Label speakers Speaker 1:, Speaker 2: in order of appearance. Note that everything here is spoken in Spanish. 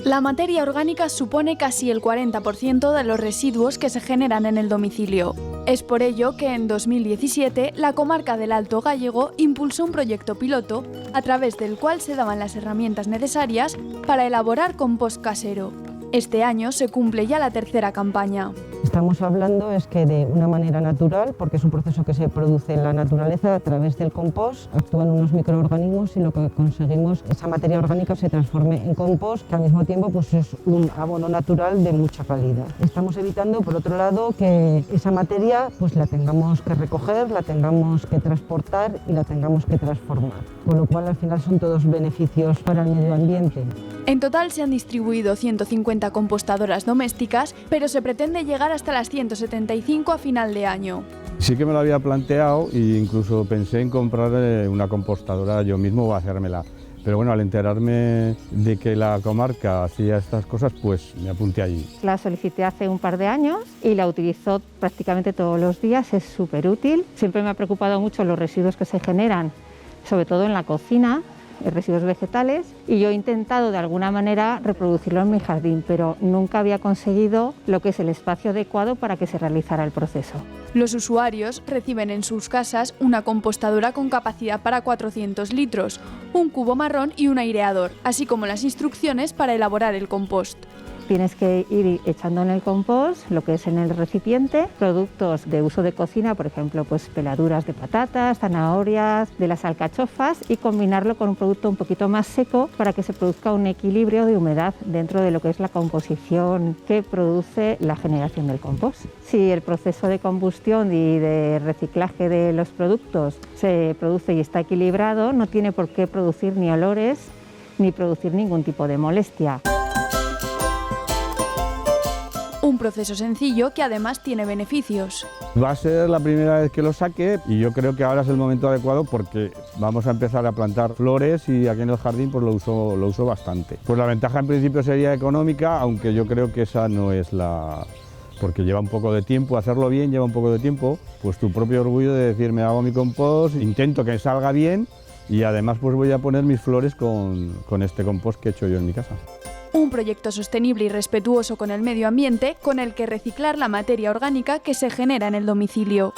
Speaker 1: La materia orgánica supone casi el 40% de los residuos que se generan en el domicilio. Es por ello que en 2017 la comarca del Alto Gállego impulsó un proyecto piloto a través del cual se daban las herramientas necesarias para elaborar compost casero. Este año se cumple ya la tercera campaña.
Speaker 2: Estamos hablando es que de una manera natural, porque es un proceso que se produce en la naturaleza a través del compost, actúan unos microorganismos y lo que conseguimos, esa materia orgánica se transforme en compost, que al mismo tiempo pues, es un abono natural de mucha calidad. Estamos evitando, por otro lado, que esa materia pues, la tengamos que recoger, la tengamos que transportar y la tengamos que transformar, con lo cual al final son todos beneficios para el medio ambiente.
Speaker 1: En total se han distribuido 150 compostadoras domésticas, pero se pretende llegar hasta las 175 a final de año.
Speaker 3: Sí que me lo había planteado e incluso pensé en comprar una compostadora yo mismo o hacérmela. Pero bueno, al enterarme de que la comarca hacía estas cosas, pues me apunté allí.
Speaker 4: La solicité hace un par de años y la utilizo prácticamente todos los días, es súper útil. Siempre me ha preocupado mucho los residuos que se generan, sobre todo en la cocina, residuos vegetales, y yo he intentado de alguna manera reproducirlo en mi jardín, pero nunca había conseguido lo que es el espacio adecuado para que se realizara el proceso.
Speaker 1: Los usuarios reciben en sus casas una compostadora con capacidad para 400 litros, un cubo marrón y un aireador, así como las instrucciones para elaborar el compost.
Speaker 4: Tienes que ir echando en el compost lo que es en el recipiente, productos de uso de cocina, por ejemplo, pues peladuras de patatas, zanahorias, de las alcachofas, y combinarlo con un producto un poquito más seco para que se produzca un equilibrio de humedad dentro de lo que es la composición que produce la generación del compost. Si el proceso de combustión y de reciclaje de los productos se produce y está equilibrado, no tiene por qué producir ni olores ni producir ningún tipo de molestia.
Speaker 1: Un proceso sencillo que además tiene beneficios.
Speaker 3: Va a ser la primera vez que lo saque y yo creo que ahora es el momento adecuado porque vamos a empezar a plantar flores y aquí en el jardín pues lo uso bastante. Pues la ventaja en principio sería económica, aunque yo creo que esa no es la... porque lleva un poco de tiempo, hacerlo bien lleva un poco de tiempo, pues tu propio orgullo de decir me hago mi compost, intento que salga bien y además pues voy a poner mis flores con este compost que he hecho yo en mi casa.
Speaker 1: Un proyecto sostenible y respetuoso con el medio ambiente con el que reciclar la materia orgánica que se genera en el domicilio.